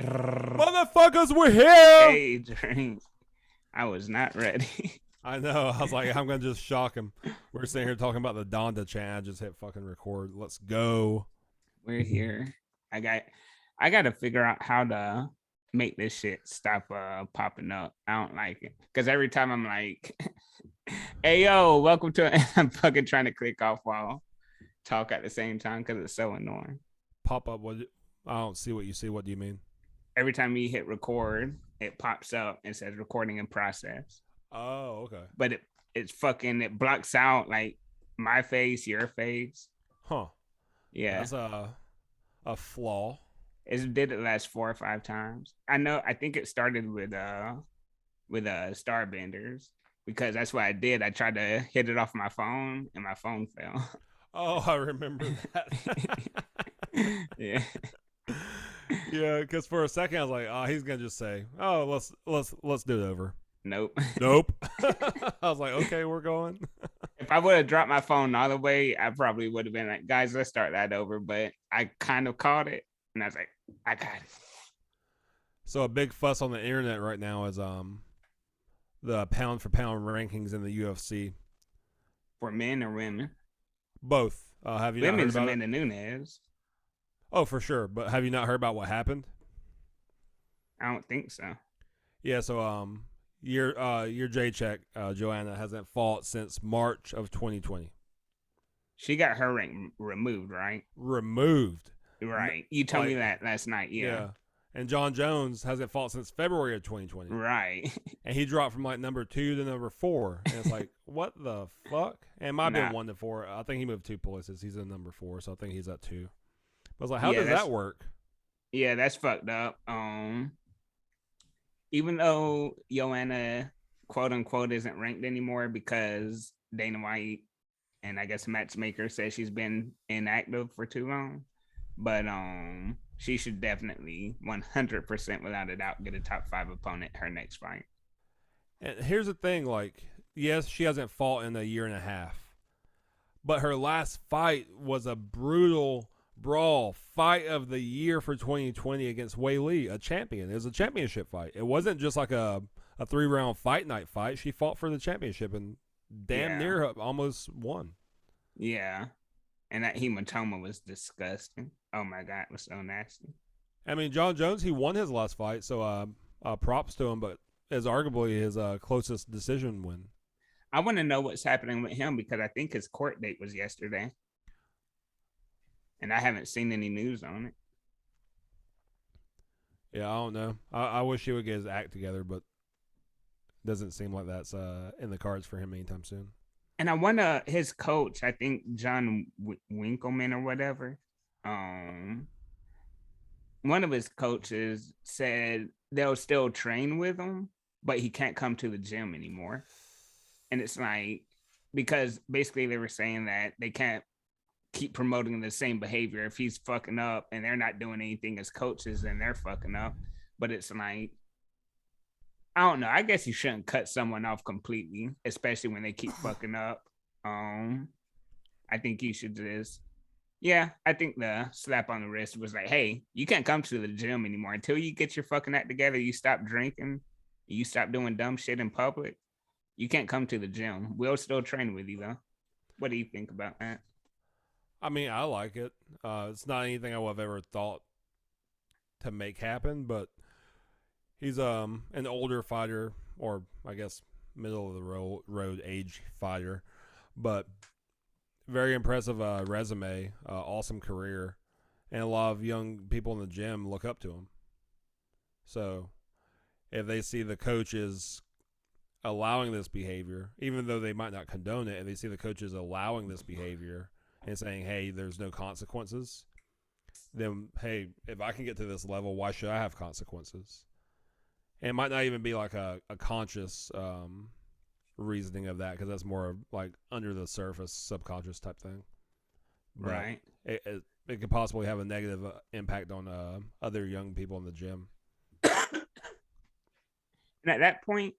Motherfuckers, we're here. Hey, Dream. I was not ready. I know. I was like, I'm gonna just shock him. We're sitting here talking about the Donda chant. I just hit fucking record. Let's go. We're here. I got to figure out how to make this shit stop popping up. I don't like it because every time I'm like, "Hey yo, welcome to," I'm fucking trying to click off while talk at the same time because it's so annoying. Pop up. What? I don't see what you see. What do you mean? Every time you hit record, it pops up and says recording in process. Oh, okay. But it blocks out like my face, your face. Huh. Yeah. That's a flaw. It did it last 4 or 5 times. I think it started with Starbenders because that's what I did. I tried to hit it off my phone and my phone fell. Oh, I remember that. Yeah. Yeah, because for a second I was like, oh, he's gonna just say, oh, let's do it over. Nope. Nope. I was like, okay, we're going. If I would have dropped my phone all the way, I probably would have been like, guys, let's start that over. But I kind of caught it and I was like, I got it. So a big fuss on the internet right now is the pound for pound rankings in the UFC. For men or women? Both. Have you Women's not heard about Amanda Nunes. Oh, for sure. But have you not heard about what happened? I don't think so. Yeah, so your J-Check, Joanna, hasn't fought since March of 2020. She got her rank removed, right? Removed. Right. You told me that last night. Yeah. And Jon Jones hasn't fought since February of 2020. Right. And he dropped from like number 2 to number 4. And it's like, what the fuck? And it might have been 1 to 4. I think he moved 2 places. He's in number 4, so I think he's at 2. I was like, how does that work? Yeah, that's fucked up. Even though Joanna, quote unquote, isn't ranked anymore because Dana White and I guess Matchmaker says she's been inactive for too long. But she should definitely 100% without a doubt get a top 5 opponent her next fight. And here's the thing, like, yes, she hasn't fought in a year and a half, but her last fight was a brutal brawl fight of the year for 2020 against Wei Li, a champion. It was a championship fight. It wasn't just like a 3-round fight night fight. She fought for the championship and damn near almost won. Yeah. And that hematoma was disgusting. Oh my God, it was so nasty. I mean, Jon Jones, he won his last fight, so props to him, but is arguably his closest decision win. I want to know what's happening with him because I think his court date was yesterday. And I haven't seen any news on it. Yeah, I don't know. I wish he would get his act together, but it doesn't seem like that's in the cards for him anytime soon. And I wonder, his coach, I think John Winkleman or whatever, one of his coaches said they'll still train with him, but he can't come to the gym anymore. And it's like, because basically they were saying that they can't keep promoting the same behavior. If he's fucking up and they're not doing anything as coaches, then they're fucking up. But it's like, I don't know. I guess you shouldn't cut someone off completely, especially when they keep fucking up. I think you should just, I think the slap on the wrist was like, hey, you can't come to the gym anymore until you get your fucking act together. You stop drinking, you stop doing dumb shit in public. You can't come to the gym. We'll still train with you though. What do you think about that? I mean, I like it. It's not anything I would have ever thought to make happen, but he's an older fighter, or I guess middle of the road age fighter, but very impressive resume, awesome career, and a lot of young people in the gym look up to him. So if they see the coaches allowing this behavior, even though they might not condone it, if they see the coaches allowing this behavior and saying, hey, there's no consequences, then, hey, if I can get to this level, why should I have consequences? And it might not even be like a conscious reasoning of that, because that's more like under the surface, subconscious type thing. But right. It could possibly have a negative impact on other young people in the gym. And at that point,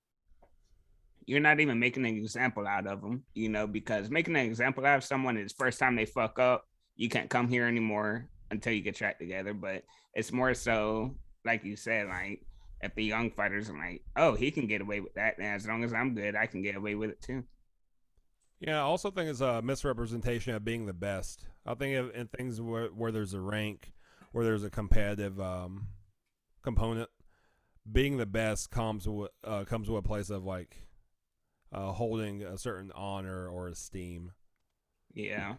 you're not even making an example out of them, because making an example out of someone is first time they fuck up, you can't come here anymore until you get your act together. But it's more so like you said, like if the young fighters are like, oh, he can get away with that, and as long as I'm good, I can get away with it too. Yeah, I also think it's a misrepresentation of being the best. I think in things where there's a rank, where there's a competitive component, being the best comes with a place of like holding a certain honor or esteem. Yeah,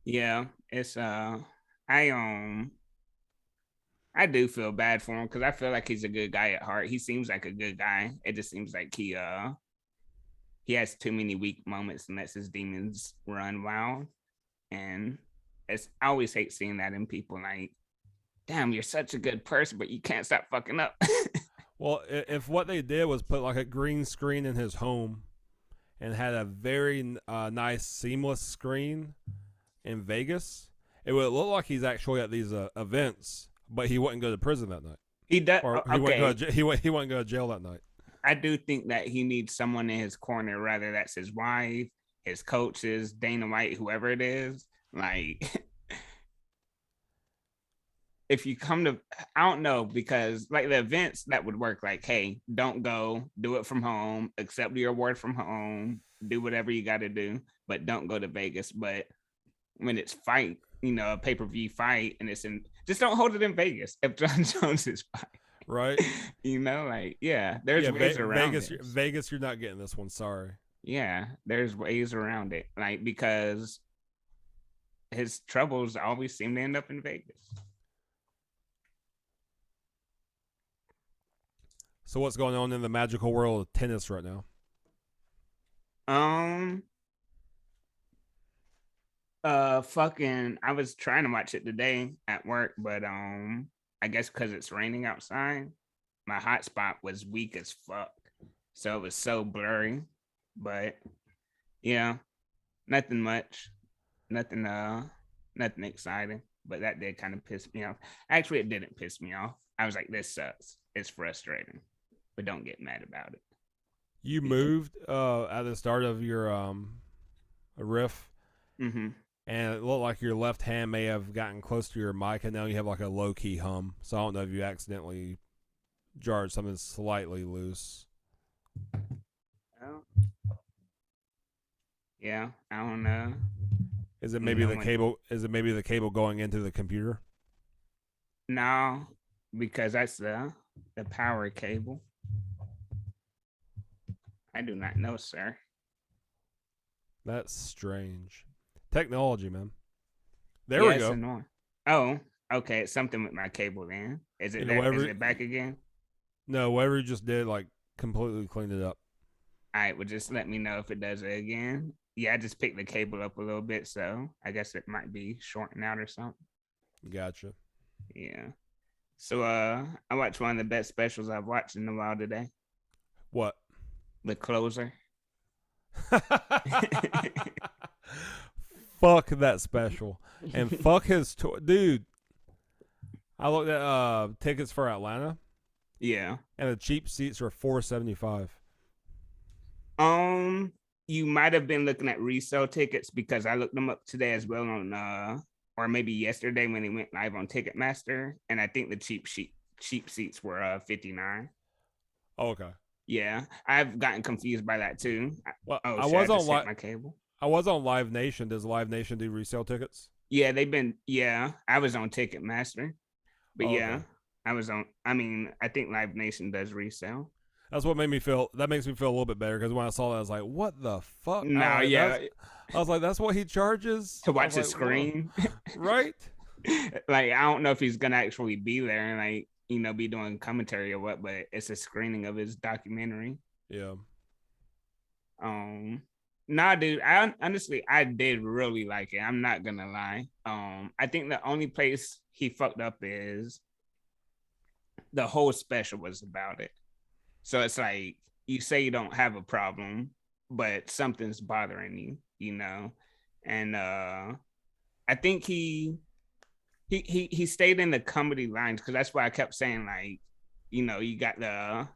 yeah. It's I I do feel bad for him because I feel like he's a good guy at heart. He seems like a good guy. It just seems like he has too many weak moments and lets his demons run wild. And it's I always hate seeing that in people. Like, damn, you're such a good person, but you can't stop fucking up. Well, if what they did was put like a green screen in his home and had a very nice seamless screen in Vegas, it would look like he's actually at these events, but he wouldn't go to prison that night, He does or okay. he wouldn't go to jail that night. I do think that he needs someone in his corner, whether that's his wife, his coaches, Dana White, whoever it is. Like, if you come to, I don't know, because like the events that would work, like, hey, don't go, do it from home, accept your award from home, do whatever you got to do, but don't go to Vegas. But when it's fight, a pay per view fight, and it's in, just don't hold it in Vegas if Jon Jones is fight. Right? Like, yeah, there's Yeah, ways around Vegas, it. Vegas, you're not getting this one. Sorry. Yeah, there's ways around it. Like, because his troubles always seem to end up in Vegas. So what's going on in the magical world of tennis right now? Um, fucking, I was trying to watch it today at work, but I guess because it's raining outside, my hotspot was weak as fuck, so it was so blurry. But yeah, nothing much, nothing nothing exciting. But that did kind of piss me off. Actually, it didn't piss me off. I was like, this sucks. It's frustrating, but don't get mad about it. You Yeah. moved at the start of your riff, Mm-hmm. and it looked like your left hand may have gotten close to your mic, and now you have like a low key hum. So I don't know if you accidentally jarred something slightly loose. Well, yeah, I don't know. Is it You maybe know the when cable? Is it maybe the cable going into the computer? No, because that's the power cable. I do not know, sir. That's strange. Technology, man. There Yeah, we it's go. annoying. Oh, okay. It's something with my cable then. Is it Yeah, there? Is whatever. it back again? No, whatever you just did, like completely cleaned it up. All right, well, just let me know if it does it again. Yeah, I just picked the cable up a little bit, so I guess it might be shorting out or something. Gotcha. Yeah. So I watched one of the best specials I've watched in a while today. What? The closer. Fuck that special, and fuck his dude. I looked at tickets for Atlanta, Yeah. and the cheap seats are $475. Um, you might have been looking at resale tickets because I looked them up today as well on or maybe yesterday when they went live on Ticketmaster, and I think the cheap seats were 59. Oh, okay. Yeah, I've gotten confused by that too. Well, Oh shit, I just hit my cable. I was on Live Nation. Does Live Nation do resale tickets? Yeah, they've been yeah, I was on Ticketmaster. But Oh, yeah, okay. I was on I mean, I think Live Nation does resale. That's what made me feel. That makes me feel a little bit better because when I saw that, I was like, "What the fuck?" No, yeah, I was like, "That's what he charges." to I was watch the like, "Whoa, screen. right?" Like I don't know if he's gonna actually be there and like be doing commentary or what, but it's a screening of his documentary. Yeah. Um, nah, dude, I honestly I did really like it. I'm not gonna lie. I think the only place he fucked up is the whole special was about it. So it's like you say you don't have a problem, but something's bothering you, and I think he stayed in the comedy lines because that's why I kept saying like, you got the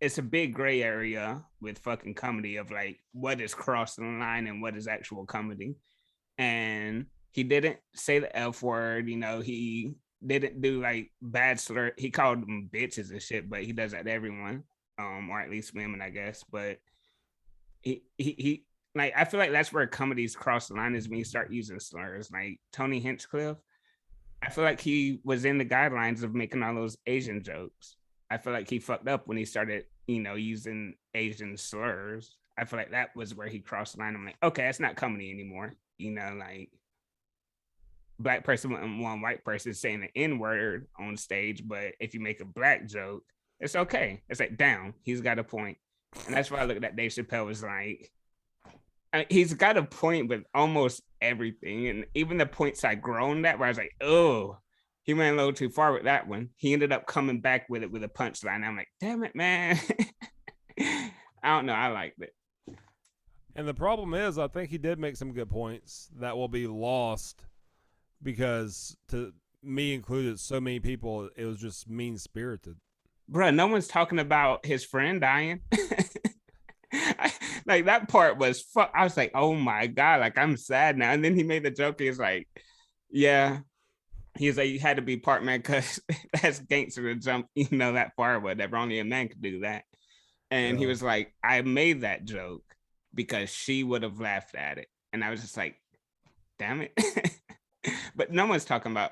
it's a big gray area with fucking comedy of like what is crossing the line and what is actual comedy. And He didn't say the F word. He didn't do like bad slur. He called them bitches and shit, but he does that to everyone, or at least women, I guess. But he like, I feel like that's where comedies cross the line, is when you start using slurs. Like Tony Hinchcliffe, I feel like he was in the guidelines of making all those Asian jokes. I feel like he fucked up when he started, using Asian slurs. I feel like that was where he crossed the line. I'm like, okay, that's not comedy anymore. Like black person and one white person saying the N word on stage, but if you make a black joke, it's okay. It's like, damn, he's got a point. And that's why I looked at Dave Chappelle was like, he's got a point with almost everything. And even the points I groaned at, where I was like, oh, he went a little too far with that one. He ended up coming back with it with a punchline. I'm like, damn it, man. I don't know. I liked it. And the problem is, I think he did make some good points that will be lost because, to me included, so many people, it was just mean spirited. Bruh, no one's talking about his friend dying. Like that part was fuck. I was like, oh my god, like I'm sad now. And then he made the joke. He's like, yeah. He's like, you had to be part man because that's gangster to jump, that far or whatever. Only a man could do that. And he was like, I made that joke because she would have laughed at it. And I was just like, damn it. But no one's talking about,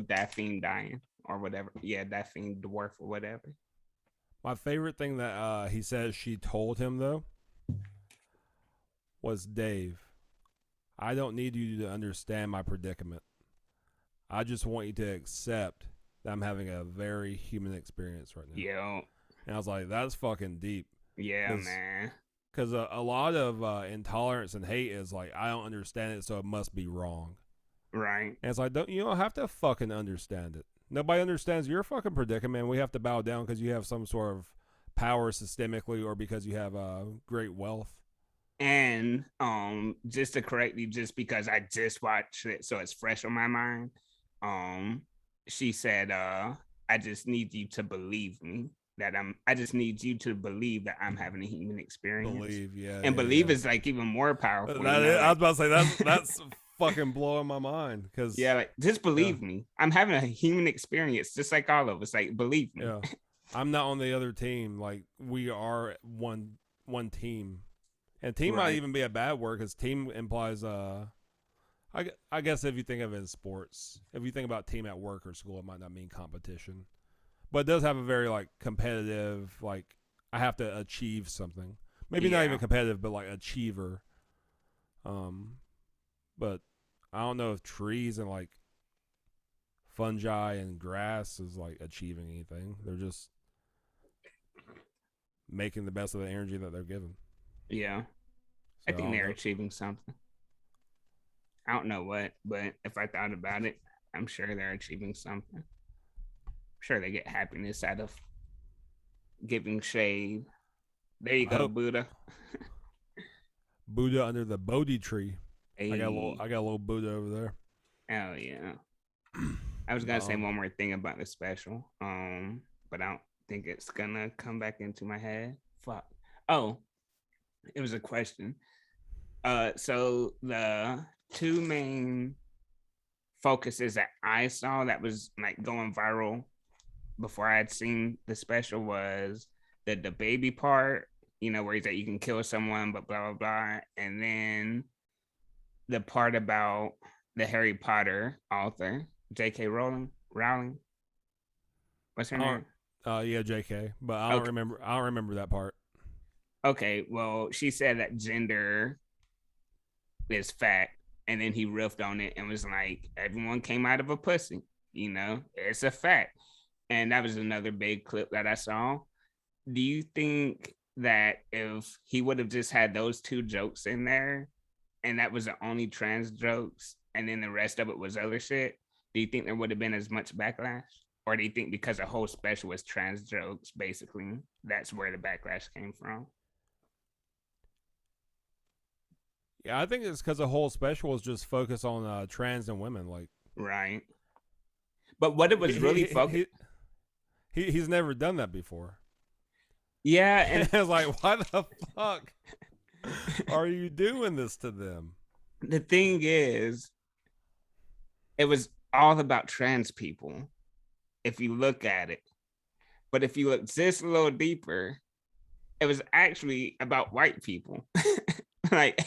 Daphne dying or whatever. Yeah, Daphne dwarf or whatever. My favorite thing that he says she told him, though, was, Dave, I don't need you to understand my predicament. I just want you to accept that I'm having a very human experience right now. Yeah. And I was like, that's fucking deep. Yeah, man. Because a lot of intolerance and hate is like, I don't understand it, so it must be wrong. Right. And it's like, you don't have to fucking understand it. Nobody understands your fucking predicament. We have to bow down because you have some sort of power systemically or because you have great wealth. And just to correct you, just because I just watched it, so it's fresh on my mind. She said, I just need you to believe me that I just need you to believe that I'm having a human experience. Believe, yeah. And believe is like even more powerful. I was about to say that's fucking blowing my mind. Cause yeah, like just believe me. I'm having a human experience, just like all of us. Like, believe me. Yeah. I'm not on the other team. Like, we are one team. And team might even be a bad word because team implies I guess if you think of it in sports, if you think about team at work or school, it might not mean competition. But it does have a very like competitive, like I have to achieve something. Maybe not even competitive, but like achiever. But I don't know if trees and like fungi and grass is like achieving anything. They're just making the best of the energy that they're given. Yeah. So I think they're achieving something. I don't know what, but if I thought about it, I'm sure they're achieving something. I'm sure they get happiness out of giving shade. There you go, Buddha. Buddha under the Bodhi tree. Hey. I got a little Buddha over there. Oh yeah. I was gonna say one more thing about the special, but I don't think it's gonna come back into my head. Fuck. Oh, it was a question. So the two main focuses that I saw that was like going viral before I had seen the special was the baby part, where he's like, you can kill someone, but blah, blah, blah. And then the part about the Harry Potter author, J.K. Rowling. What's her name? Yeah, J.K. But I don't remember that part. Okay, well, she said that gender is fact, and then he riffed on it and was like, everyone came out of a pussy, it's a fact. And that was another big clip that I saw. Do you think that if he would have just had those two jokes in there and that was the only trans jokes and then the rest of it was other shit, do you think there would have been as much backlash? Or do you think because the whole special was trans jokes, basically, that's where the backlash came from? Yeah, I think it's because the whole special was just focused on trans and women, like right. But what it was really focused, he's never done that before. Yeah, and I was like, why the fuck are you doing this to them? The thing is, it was all about trans people, if you look at it. But if you look just a little deeper, it was actually about white people. Like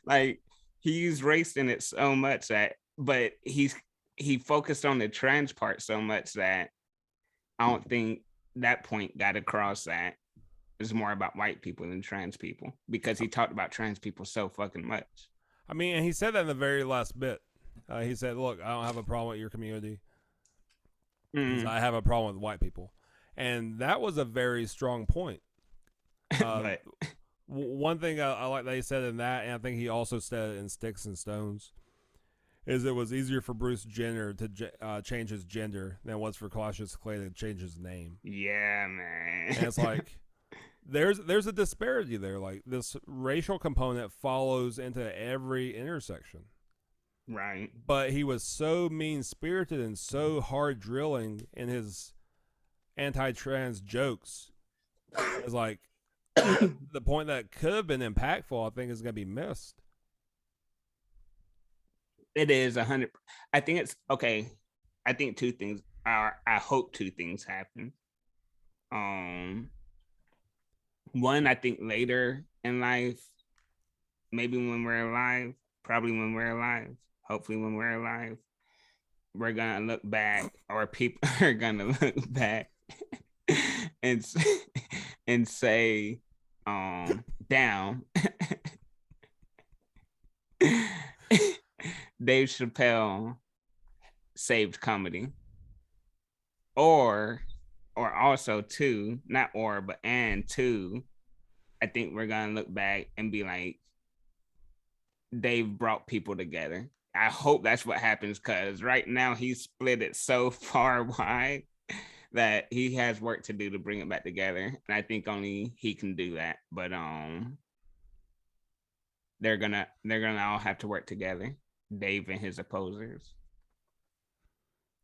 like he's raced in it so much that, but he focused on the trans part so much that I don't think that point got across that it's more about white people than trans people, because he talked about trans people so fucking much. I mean, and he said that in the very last bit. He said, "Look, I don't have a problem with your community. I have a problem with white people," and that was a very strong point. But One thing I like that he said in that, and I think he also said it in Sticks and Stones, is it was easier for Bruce Jenner to change his gender than it was for Cassius Clay to change his name. yeah, man. And it's like there's a disparity there. Like this racial component follows into every intersection. Right. But he was so mean spirited and so hard drilling in his anti-trans jokes. It's like the point that could have been impactful, I think, is going to be missed. It is 100. I think it's okay. I think two things are. I hope two things happen. One, I think later in life, maybe when we're alive, probably when we're alive, hopefully when we're alive, we're gonna look back, or people are gonna look back and and say, down. Dave Chappelle saved comedy. Or also two, not or, but and two, I think we're gonna look back and be like, Dave brought people together. I hope that's what happens, because right now he's split it so far wide that he has work to do to bring it back together. And I think only he can do that. But they're gonna all have to work together, Dave and his opposers.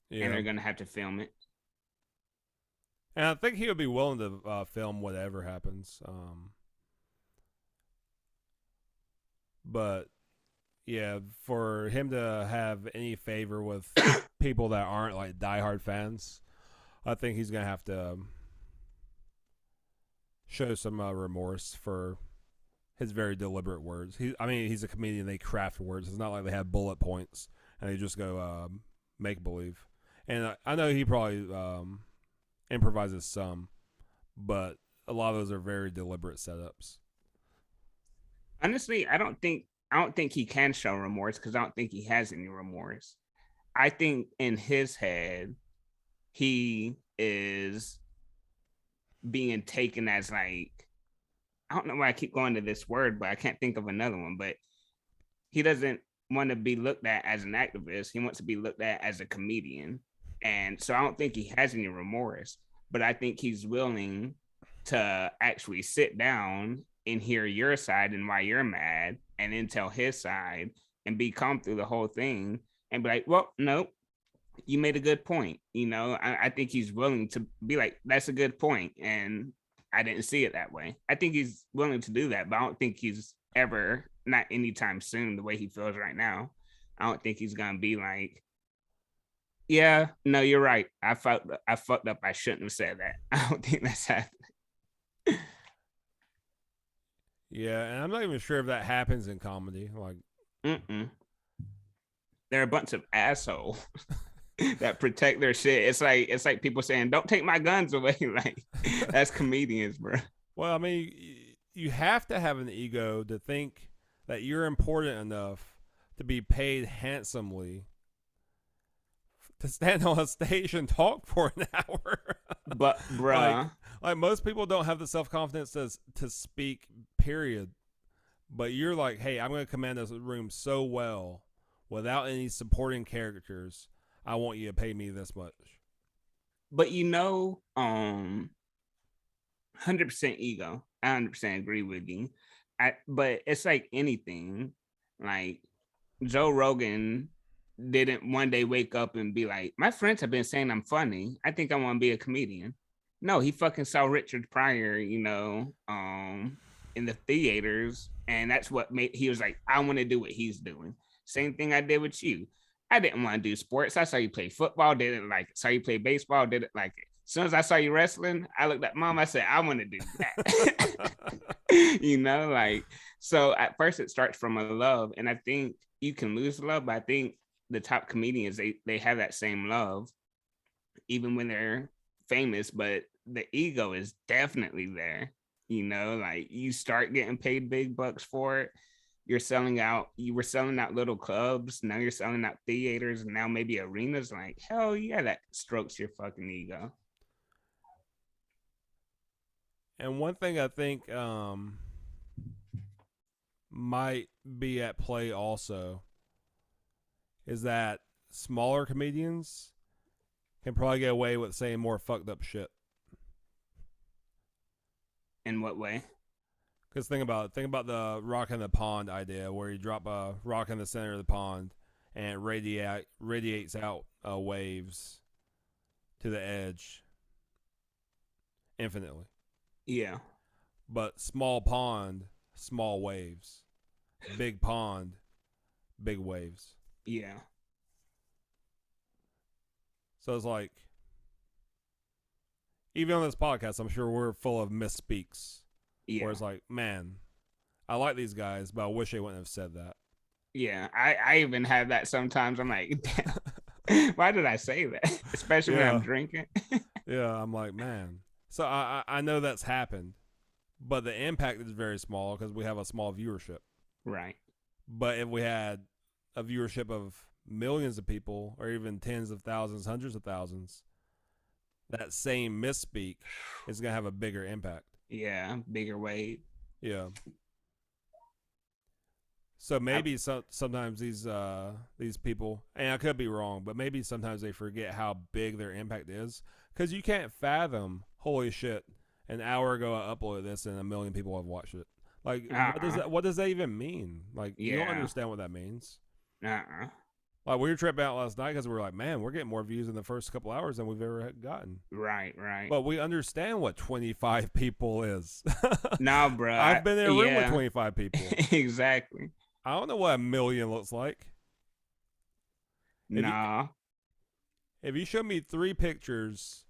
Yeah. And they're gonna have to film it. And I think he would be willing to film whatever happens. But yeah, for him to have any favor with people that aren't like diehard fans, I think he's gonna have to show some remorse for his very deliberate words. He's a comedian. They craft words. It's not like they have bullet points and they just go make believe. And I know he probably improvises some, but a lot of those are very deliberate setups. Honestly, I don't think he can show remorse, because I don't think he has any remorse. I think in his head, he is being taken as like, I don't know why I keep going to this word, but I can't think of another one. But he doesn't want to be looked at as an activist. He wants to be looked at as a comedian. And so I don't think he has any remorse, but I think he's willing to actually sit down and hear your side and why you're mad, and then tell his side and be calm through the whole thing and be like, well, nope, you made a good point. I think he's willing to be like, that's a good point, and I didn't see it that way. I think he's willing to do that, but I don't think he's ever, not anytime soon, the way he feels right now, I don't think he's gonna be like, yeah, no, you're right, I fucked up, I shouldn't have said that. I don't think that's happening. Yeah, and I'm not even sure if that happens in comedy. Like, they're a bunch of assholes that protect their shit. It's like people saying, "Don't take my guns away." Like, that's comedians, bro. Well, I mean, you have to have an ego to think that you're important enough to be paid handsomely to stand on a stage and talk for an hour. But, bruh, like most people don't have the self-confidence to speak, period. But you're like, hey, I'm going to command this room so well without any supporting characters. I want you to pay me this much. But 100% ego. I 100% agree with you. But it's like anything. Like, Joe Rogan didn't one day wake up and be like, my friends have been saying I'm funny, I think I want to be a comedian. No, he fucking saw Richard Pryor, in the theaters, and that's what made, he was like, I want to do what he's doing. Same thing I did with you. I didn't want to do sports. I saw you play football, didn't like it. Saw you play baseball, didn't like it. As soon as I saw you wrestling, I looked at mom. I said, I want to do that. Like, so at first it starts from a love. And I think you can lose love, but I think the top comedians, they have that same love, even when they're famous, but the ego is definitely there. Like you start getting paid big bucks for it. You were selling out little clubs, now you're selling out theaters, and now maybe arenas. Like, hell yeah, that strokes your fucking ego. And one thing I think might be at play also is that smaller comedians can probably get away with saying more fucked up shit. In what way? Because think about the rock in the pond idea, where you drop a rock in the center of the pond and it radiates out waves to the edge infinitely. Yeah. But small pond, small waves. Big pond, big waves. Yeah. So it's like, even on this podcast, I'm sure we're full of misspeaks. Yeah. Where it's like, man, I like these guys, but I wish they wouldn't have said that. Yeah. I even have that sometimes. I'm like, damn, why did I say that? Especially when I'm drinking. Yeah, I'm like, man. So I know that's happened, but the impact is very small because we have a small viewership. Right. But if we had a viewership of millions of people, or even tens of thousands, hundreds of thousands, that same misspeak is going to have a bigger impact. Yeah, bigger weight. Yeah. So maybe sometimes these people, and I could be wrong, but maybe sometimes they forget how big their impact is, because you can't fathom, holy shit, an hour ago I uploaded this and 1 million people have watched it. Like, what does that even mean? Like, you don't understand what that means. Like, we were tripping out last night because we were like, man, we're getting more views in the first couple hours than we've ever gotten. Right. But we understand what 25 people is. Nah, bro. I've been in a room with 25 people. Exactly. I don't know what 1 million looks like. If you show me 3 pictures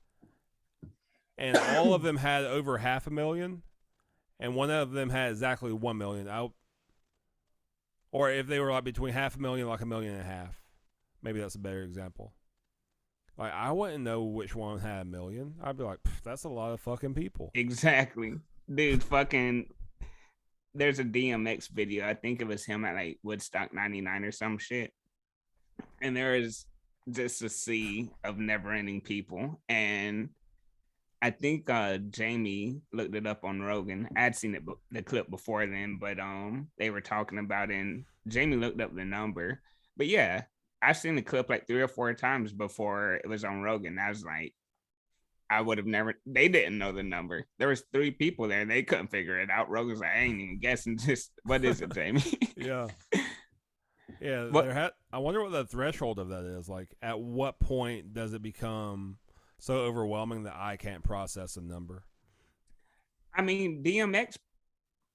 and all of them had over 500,000 and one of them had exactly 1 million, or if they were like between 500,000 like 1.5 million, maybe that's a better example. Like, I wouldn't know which one had 1 million. I'd be like, that's a lot of fucking people. Exactly. Dude, fucking, there's a DMX video. I think it was him at like Woodstock 99 or some shit. And there is just a sea of never ending people. And I think Jamie looked it up on Rogan. I'd seen the clip before then, but they were talking about it, and Jamie looked up the number. But yeah, I've seen the clip like 3 or 4 times before it was on Rogan. I was like, I would have never. They didn't know the number. There was 3 people there. They couldn't figure it out. Rogan's like, I ain't even guessing. Just what is it, Jamie? Yeah. I wonder what the threshold of that is. Like, at what point does it become so overwhelming that I can't process a number? I mean, DMX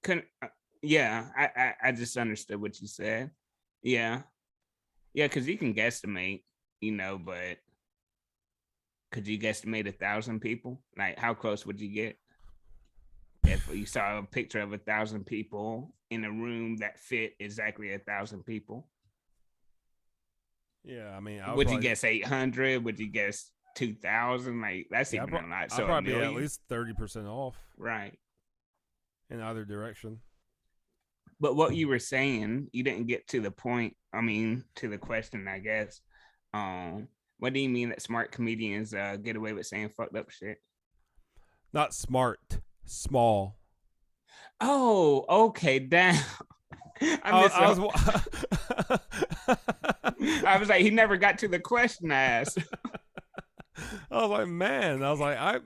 couldn't. I just understood what you said. Yeah, because you can guesstimate, but could you guesstimate 1,000 people? Like, how close would you get if you saw a picture of 1,000 people in a room that fit exactly 1,000 people? Yeah, I mean, would you guess 800? Would you guess 2,000? Like, that's even a lot. So I'll probably be at least 30% off. Right. In either direction. But what you were saying, you didn't get to the point. I mean, to the question, I guess. What do you mean that smart comedians get away with saying fucked up shit? Not smart, small. Oh, okay, damn. I was like, he never got to the question I asked. I was like, man. I was like,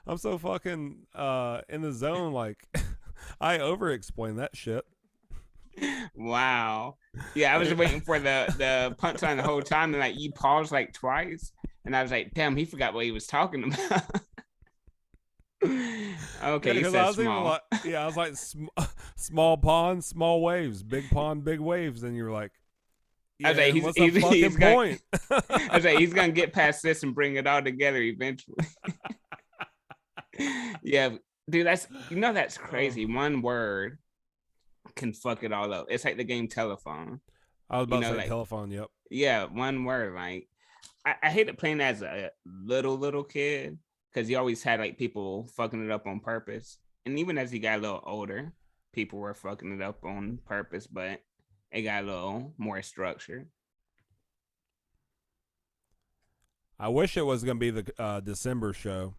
I'm so fucking in the zone. Like, I over-explain that shit. Wow. Yeah, I was waiting for the punchline the whole time, and like you paused like twice, and I was like, damn, he forgot what he was talking about. Okay, yeah, you said small. I was like, small pond, small waves, big pond, big waves, and you're like, I Yeah, was like, and what's the fucking gonna, point? I was like, he's gonna get past this and bring it all together eventually. Yeah, dude, that's crazy. One word can fuck it all up. It's like the game telephone. I was You about to know, say like telephone. Yep. yeah, one word. Like I hated playing as a little kid because you always had like people fucking it up on purpose. And even as he got a little older, people were fucking it up on purpose, but it got a little more structured. I wish it was gonna be the December show,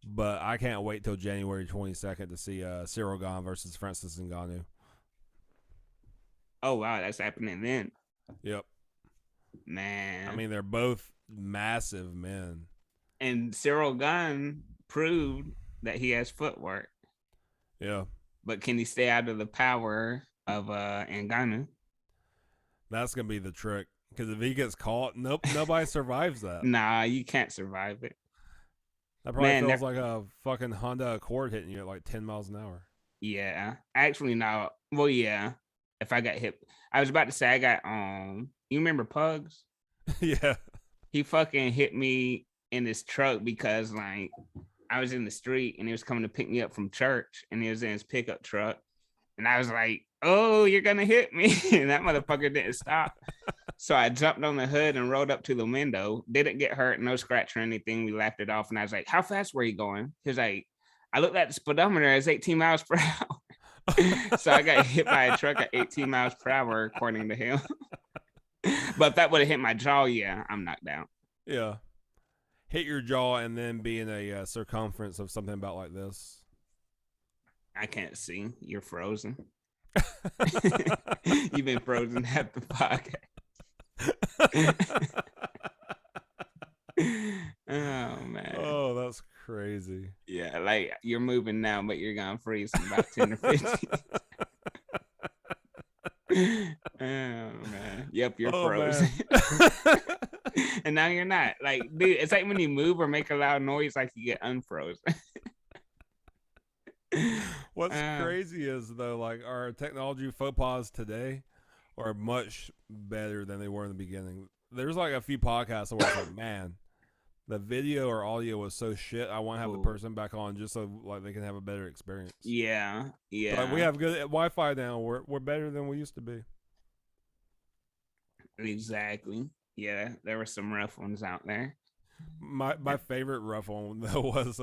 but I can't wait till January 22nd to see Ciryl Gane versus Francis Ngannou. Oh wow, that's happening then. Yep. Man. I mean, they're both massive men. And Ciryl Gane proved that he has footwork. Yeah. But can he stay out of the power of Ngannou? That's gonna be the trick. Because if he gets caught, nobody survives that. Nah, you can't survive it. That probably feels like a fucking Honda Accord hitting you at like 10 miles an hour. Yeah. Actually, no. Well, yeah. If I got hit, I was about to say I got you remember Pugs? Yeah. He fucking hit me in his truck because like I was in the street and he was coming to pick me up from church and he was in his pickup truck. And I was like, oh, you're gonna hit me. And that motherfucker didn't stop. So I jumped on the hood and rolled up to the window. Didn't get hurt, no scratch or anything. We laughed it off. And I was like, how fast were you going? He was like, I looked at the speedometer, it's 18 miles per hour. So I got hit by a truck at 18 miles per hour, according to him. But if that would have hit my jaw, yeah, I'm knocked out. Yeah. Hit your jaw and then be in a circumference of something about like this. I can't see. You're frozen. You've been frozen half the podcast. Oh man. Oh, that's crazy. Yeah, like you're moving now, but you're gonna freeze in about 10 or 15. Oh man. Yep, you're frozen. And now you're not. Like, dude, it's like when you move or make a loud noise, like you get unfrozen. What's crazy is though, like our technology faux pas today are much better than they were in the beginning. There's like a few podcasts where it's like, man, the video or audio was so shit. I want to have the person back on just so like they can have a better experience. Yeah, yeah. But we have good Wi-Fi now. We're better than we used to be. Exactly. Yeah, there were some rough ones out there. My favorite rough one though was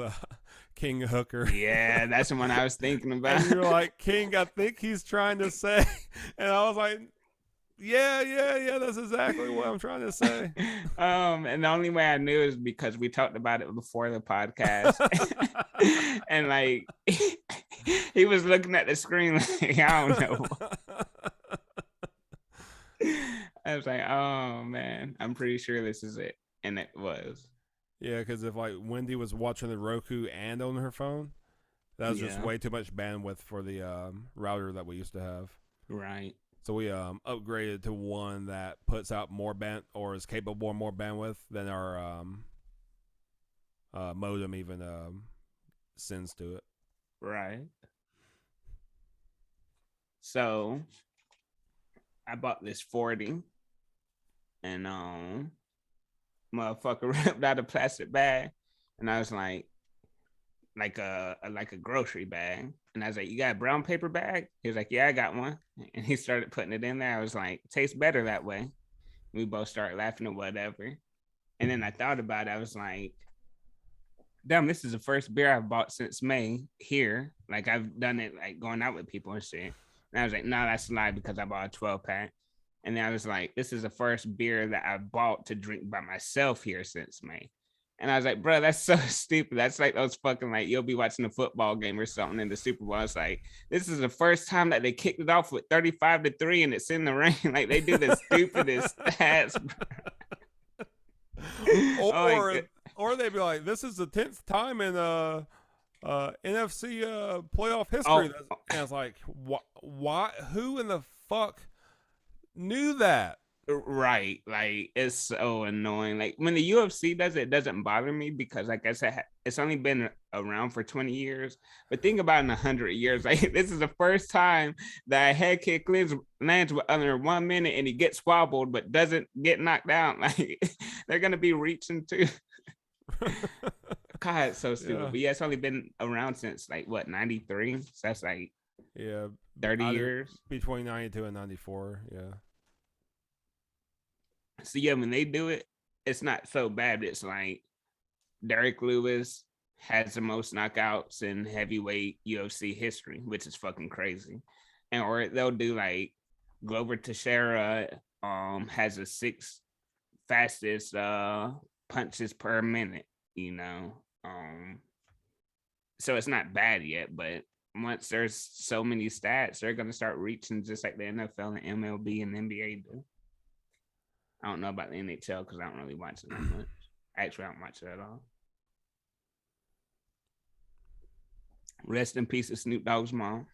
King Hooker. Yeah, that's the one I was thinking about. And you're like, King, I think he's trying to say, and I was like, yeah, that's exactly what I'm trying to say. And the only way I knew is because we talked about it before the podcast. And like he was looking at the screen like, I don't know. I was like, oh man, I'm pretty sure this is it. And it was. Yeah, because if like Wendy was watching the Roku and on her phone, that was just way too much bandwidth for the router that we used to have. Right. So we upgraded to one that puts out more or is capable of more bandwidth than our modem even sends to it. Right. So I bought this 40 and motherfucker ripped out a plastic bag and I was like a grocery bag. And I was like, you got a brown paper bag? He was like, yeah, I got one. And he started putting it in there. I was like, it tastes better that way. We both started laughing or whatever. And then I thought about it. I was like, damn, this is the first beer I've bought since May here. Like I've done it like going out with people and shit. And I was like, no, that's a lie because I bought a 12-pack. And then I was like, this is the first beer that I bought to drink by myself here since May. And I was like, bro, that's so stupid. That's like those fucking, like, you'll be watching a football game or something in the Super Bowl. It's like, this is the first time that they kicked it off with 35-3 and it's in the rain. Like, they do the stupidest stats, bro. Or they'd be like, this is the 10th time in NFC playoff history. And it's like, why? Who in the fuck knew that? Right, like it's so annoying. Like when the UFC does it, it doesn't bother me because, like I said, it's only been around for 20 years. But think about in 100 years, like this is the first time that a head kick lands with under 1 minute and he gets wobbled but doesn't get knocked down. Like they're gonna be reaching to. God, it's so stupid. Yeah, But yeah, it's only been around since like what 93. So that's like yeah. 30 I did years. between 92 and 94. Yeah, So yeah, when they do it, it's not so bad. It's like Derek Lewis has the most knockouts in heavyweight UFC history, which is fucking crazy. And or they'll do like Glover Teixeira has the sixth fastest punches per minute, you know. So it's not bad yet, but once there's so many stats, they're gonna start reaching just like the NFL and MLB and NBA do. I don't know about the NHL because I don't really watch it that much. Actually, I don't watch it at all. Rest in peace to Snoop Dogg's mom.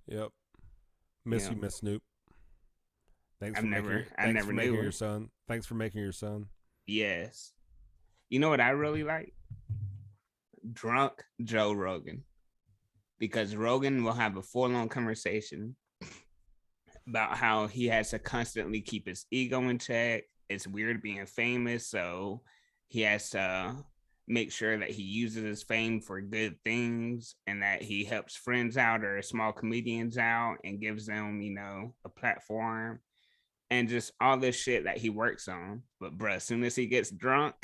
yep. Miss Yeah, you, Miss Snoop. I Thanks never for knew making your her. son. Thanks for making your son. Yes. You know what I really like? Drunk Joe Rogan. Because Rogan will have a full on conversation about how he has to constantly keep his ego in check. It's weird being famous, so he has to make sure that he uses his fame for good things and that he helps friends out or small comedians out and gives them, a platform and just all this shit that he works on. But bruh, as soon as he gets drunk,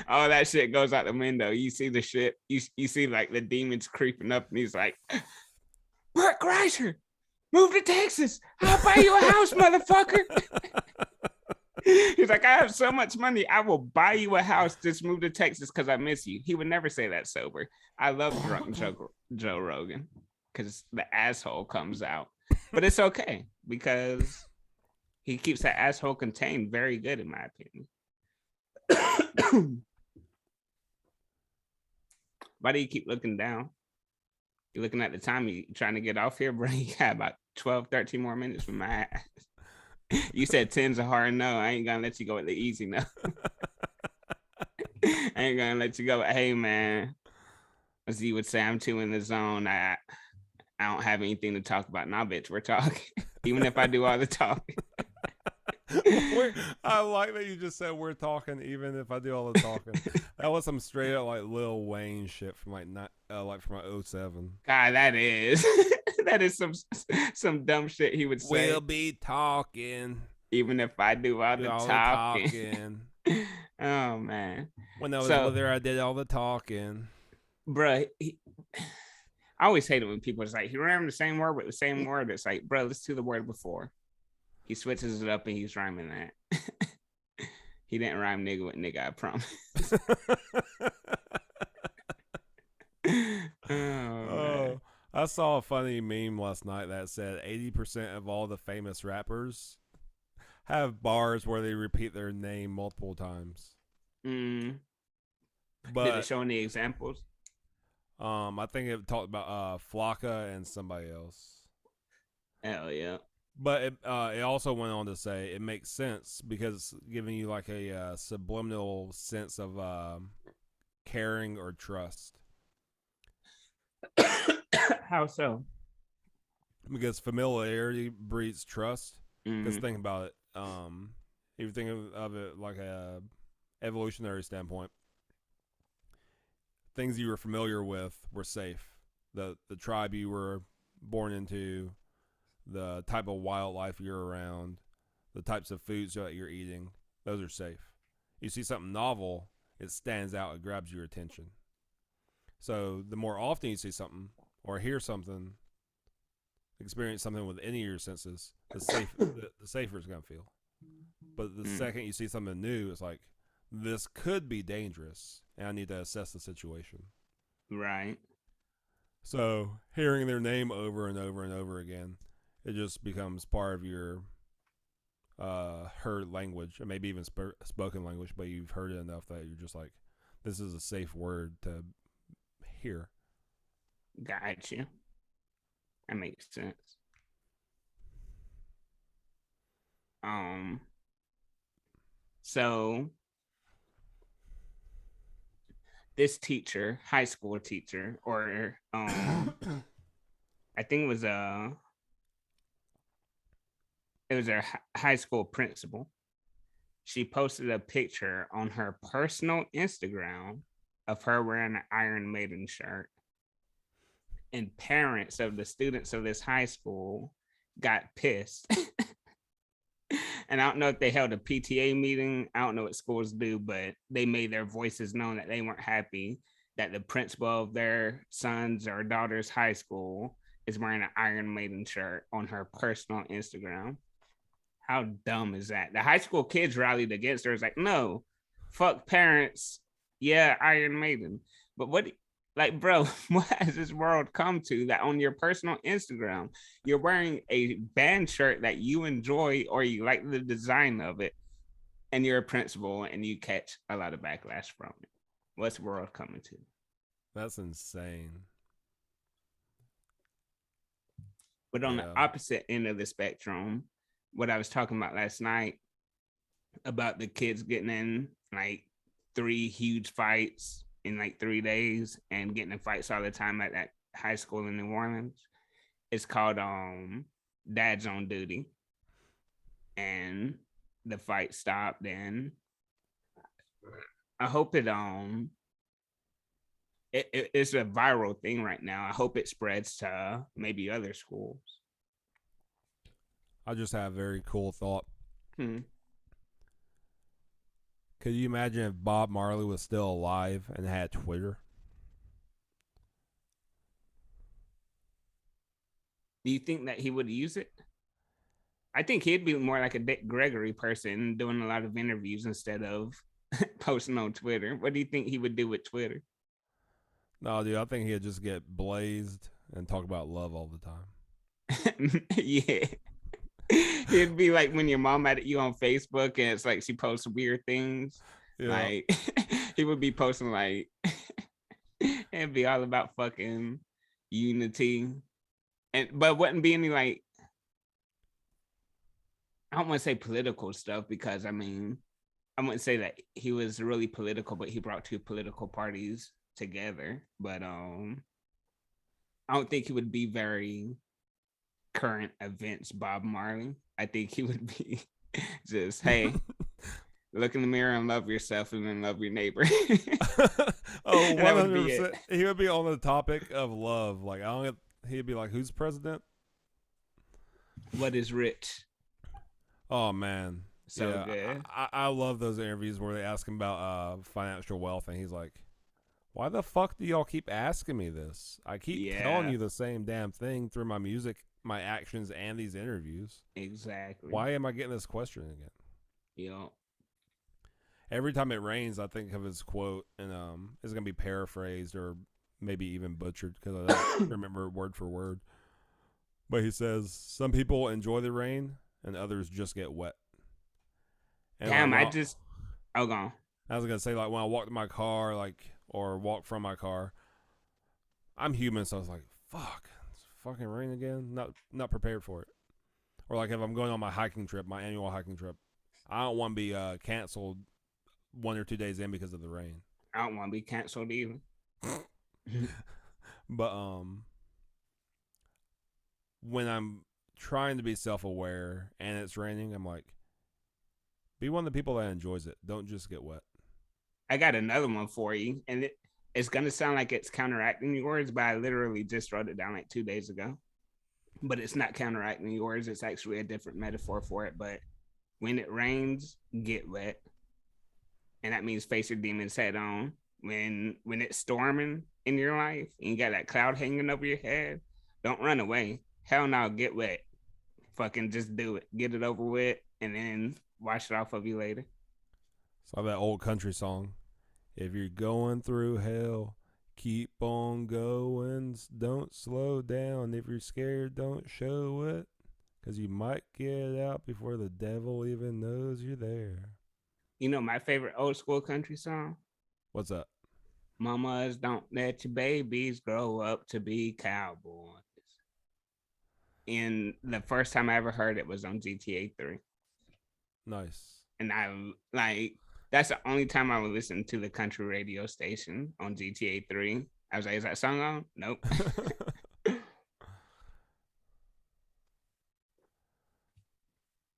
all that shit goes out the window. You see the shit, you see like the demons creeping up, and he's like, Bert Kreischer, move to Texas. I'll buy you a house, motherfucker. He's like, I have so much money, I will buy you a house. Just move to Texas because I miss you. He would never say that sober. I love drunk Joe Rogan because the asshole comes out. But it's okay because he keeps that asshole contained very good, in my opinion. Why do you keep looking down? You're looking at the time. You trying to get off here, bro? You got about 12, 13 more minutes for my ass. You said 10's a hard no. I ain't gonna let you go with the easy no. I ain't gonna let you go. Hey man, as you would say, I'm too in the zone. I don't have anything to talk about. Nah, bitch, we're talking. Even if I do all the talking. I like that you just said we're talking, even if I do all the talking. That was some straight up like Lil Wayne shit from like from like '07. God, that is that is some dumb shit he would say. We'll be talking, Even if I do all the all the talking. talking. Oh man. When I was So, with her, I did all the talking. bro, I always hate it when people are like, he rhymed the same word with the same word. It's like, bro, let's do the word before. He switches it up and he's rhyming that. He didn't rhyme nigga with nigga, I promise. Oh, I saw a funny meme last night that said 80% of all the famous rappers have bars where they repeat their name multiple times. Mm. Did it But show any examples? I think it talked about Flocka and somebody else. Hell yeah. But it also went on to say it makes sense because it's giving you like a subliminal sense of caring or trust. How so? Because familiarity breeds trust. Because Mm. think about it. If you think of it like a evolutionary standpoint, things you were familiar with were safe. The tribe you were born into, the type of wildlife you're around, the types of foods that you're eating, those are safe. You see something novel, it stands out, it grabs your attention. So the more often you see something or hear something, experience something with any of your senses, the safer it's gonna feel. But the second you see something new, it's like this could be dangerous, and I need to assess the situation. Right. So hearing their name over and over and over again, it just becomes part of your heard language, or maybe even spoken language, but you've heard it enough that you're just like, this is a safe word to hear. Got you. That makes sense. Um, so this teacher, high school teacher, or I think it was a high school principal. She posted a picture on her personal Instagram of her wearing an Iron Maiden shirt. And parents of the students of this high school got pissed. And I don't know if they held a PTA meeting. I don't know what schools do, but they made their voices known that they weren't happy that the principal of their son's or daughter's high school is wearing an Iron Maiden shirt on her personal Instagram. How dumb is that? The high school kids rallied against her. It's like, no, fuck parents. Yeah, Iron Maiden. But what, like, bro, what has this world come to that on your personal Instagram, you're wearing a band shirt that you enjoy or you like the design of it, and you're a principal and you catch a lot of backlash from it? What's the world coming to? That's insane. But on the opposite end of the spectrum, what I was talking about last night about the kids getting in like 3 huge fights in like 3 days and getting in fights all the time at that high school in New Orleans. It's called Dad's on Duty. And the fight stopped, and I hope it's a viral thing right now. I hope it spreads to maybe other schools. I just have a very cool thought. Hmm. Could you imagine if Bob Marley was still alive and had Twitter? Do you think that he would use it? I think he'd be more like a Dick Gregory person, doing a lot of interviews instead of posting on Twitter. What do you think he would do with Twitter? No, dude, I think he'd just get blazed and talk about love all the time. Yeah. It'd be like when your mom at you on Facebook and it's like she posts weird things. Yeah. Like he would be posting like it'd be all about fucking unity. But wouldn't be any like, I don't want to say political stuff, because I mean, I wouldn't say that he was really political, but he brought 2 political parties together. But I don't think he would be very current events Bob Marley. I think he would be just, hey, look in the mirror and love yourself, and then love your neighbor. Oh, 100%. He would be on the topic of love. Like, he'd be like, who's president? What is rich? Oh, man. So yeah, good. I love those interviews where they ask him about financial wealth, and he's like, why the fuck do y'all keep asking me this? I keep telling you the same damn thing through my music, my actions, and these interviews. Exactly. Why am I getting this question again? Yeah. Every time it rains, I think of his quote, and it's gonna be paraphrased or maybe even butchered because I don't remember word for word. But he says, "Some people enjoy the rain, and others just get wet." And damn, like, go on. I was gonna say, like, when I walk to my car, or walk from my car, I'm human, so I was like, "Fuck, it's fucking rain again." Not prepared for it. Or like if I'm going on my hiking trip, my annual hiking trip, I don't want to be canceled 1 or 2 days in because of the rain. I don't want to be canceled either. But when I'm trying to be self-aware and it's raining, I'm like, be one of the people that enjoys it. Don't just get wet. I got another one for you, and it's gonna sound like it's counteracting yours, but I literally just wrote it down like 2 days ago. But it's not counteracting yours. It's actually a different metaphor for it. But when it rains, get wet, and that means face your demons head on. When it's storming in your life and you got that cloud hanging over your head, don't run away. Hell no, get wet. Fucking just do it. Get it over with, and then wash it off of you later. It's like that old country song. If you're going through hell, keep on going. Don't slow down. If you're scared, don't show it. Because you might get out before the devil even knows you're there. You know my favorite old school country song? What's that? Mamas, don't let your babies grow up to be cowboys. And the first time I ever heard it was on GTA 3. Nice. And I like that's the only time I would listen to the country radio station on GTA 3. I was like, is that song on? Nope.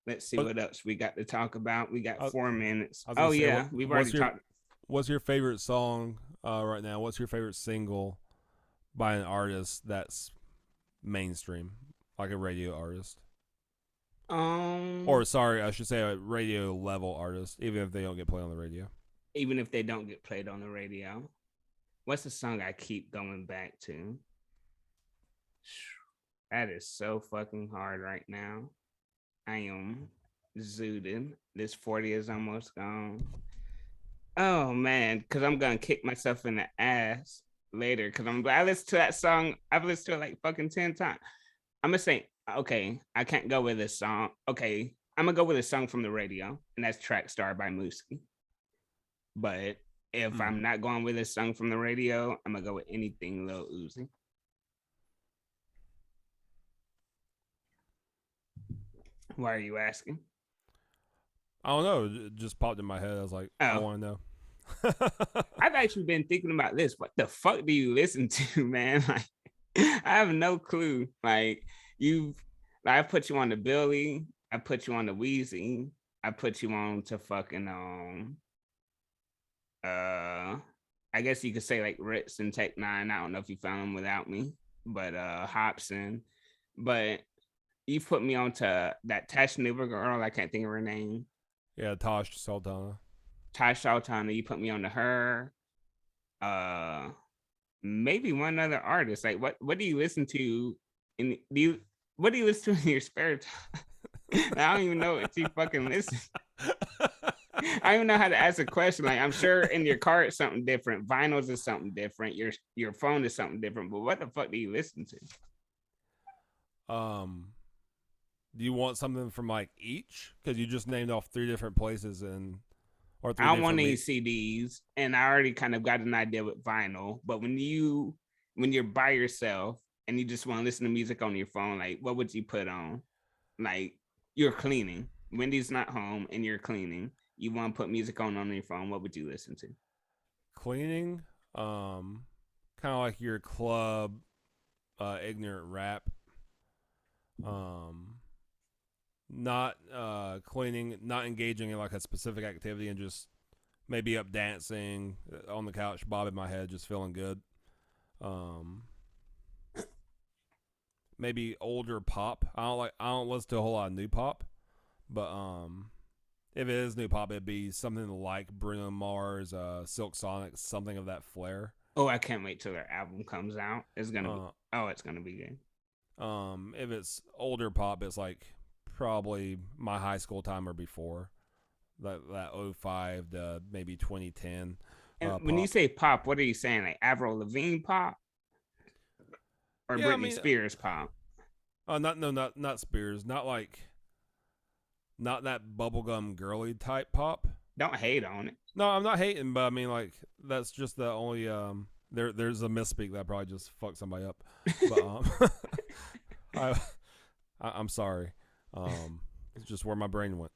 Let's see what what else we got to talk about. We got I, 4 minutes. I was gonna Oh say, yeah, we've already talked. what's your favorite song right now? What's your favorite single by an artist that's mainstream, like a radio artist? Um, Or sorry, I should say a radio level artist, even if they don't get played on the radio. Even if they don't get played on the radio, what's the song I keep going back to? That is so fucking hard right now. I am zooted. This 40 is almost gone. Oh man, because I'm gonna kick myself in the ass later. Because I listened to that song. I've listened to it like fucking 10 times. I'm gonna say, okay, I can't go with this song. Okay, I'm gonna go with a song from the radio, and that's Track Star by Mooski. But if I'm not going with a song from the radio, I'm gonna go with anything Lil Uzi. Why are you asking? I don't know. It just popped in my head. I was like, I Oh, want to know. I've actually been thinking about this. What the fuck do you listen to, man? Like, I have no clue. Like, I put you on the Billy. I put you on the Wheezy. I put you on to fucking I guess you could say like Rittz and Tech Nine. I don't know if you found them without me, but Hobson. But you put me on to that Tashneva girl. I can't think of her name. Yeah, Tosh Sultana. Tash Sultana. You put me on to her. Uh, Maybe one other artist. Like what do you listen to? What do you listen to in your spare time? I don't even know what you fucking listen. I don't even know how to ask a question. Like I'm sure in your car it's something different. Vinyls is something different. Your phone is something different. But what the fuck do you listen to? Do you want something from like each? Because you just named off 3 different places and or three I don't want different any CDs, and I already kind of got an idea with vinyl. But when you're by yourself and you just want to listen to music on your phone, like what would you put on? Like you're cleaning. Wendy's not home and you're cleaning. You want to put music on your phone. What would you listen to? cleaning. Kind of like your club, ignorant rap. Um, not cleaning, not engaging in like a specific activity, and just maybe up dancing on the couch, bobbing my head, just feeling good. Um, Maybe older pop. I don't listen to a whole lot of new pop, but if it is new pop, it'd be something like Bruno Mars, Silk Sonic, something of that flair. Oh, I can't wait till their album comes out. It's gonna be it's gonna be good. If it's older pop, it's like probably my high school time or before. That 05 to maybe 2010. And when you say pop, what are you saying? Like Avril Lavigne pop or Yeah, Britney Spears pop? Not Spears. Not that bubblegum girly type pop. Don't hate on it. No, I'm not hating, but I mean like that's just the only there's a misspeak that probably just fucked somebody up. But I'm sorry. It's just where my brain went.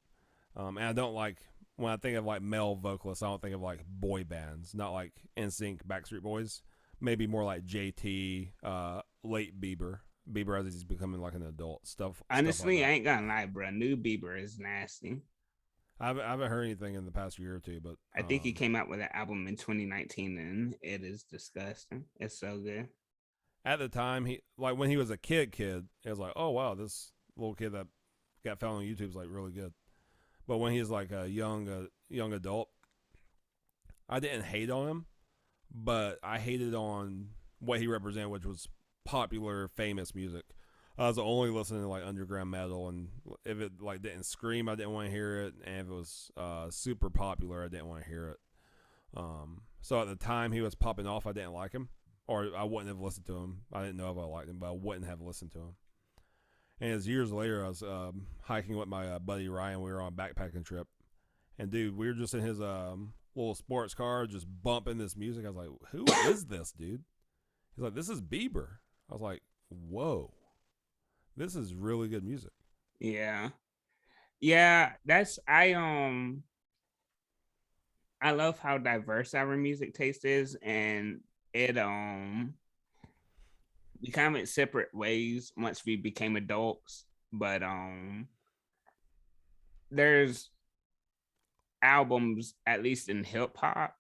And I don't like when I think of like male vocalists, I don't think of like boy bands, not like NSYNC, Backstreet Boys. Maybe more like JT, late Bieber. Bieber as he's becoming like an adult stuff. Honestly, stuff like I ain't gonna lie, bro. New Bieber is nasty. I haven't heard anything in the past year or two, but I think he came out with an album in 2019, and it is disgusting. It's so good. At the time, he like when he was a kid, it was like, oh wow, this little kid that got found on YouTube is like really good. But when he's like a young adult, I didn't hate on him, but I hated on what he represented, which was popular, famous music. I was only listening to like underground metal, and if it like didn't scream, I didn't want to hear it, and if it was super popular, I didn't want to hear it. So at the time he was popping off, I didn't like him, or I wouldn't have listened to him. I didn't know if I liked him, but I wouldn't have listened to him. And as years later, I was hiking with my buddy Ryan. We were on a backpacking trip, and dude, we were just in his little sports car, just bumping this music. I was like, "Who is this dude?" He's like, "This is Bieber." I was like, "Whoa, this is really good music." Yeah. Yeah, that's I love how diverse our music taste is, and it we kind of went separate ways once we became adults. But there's albums, at least in hip hop,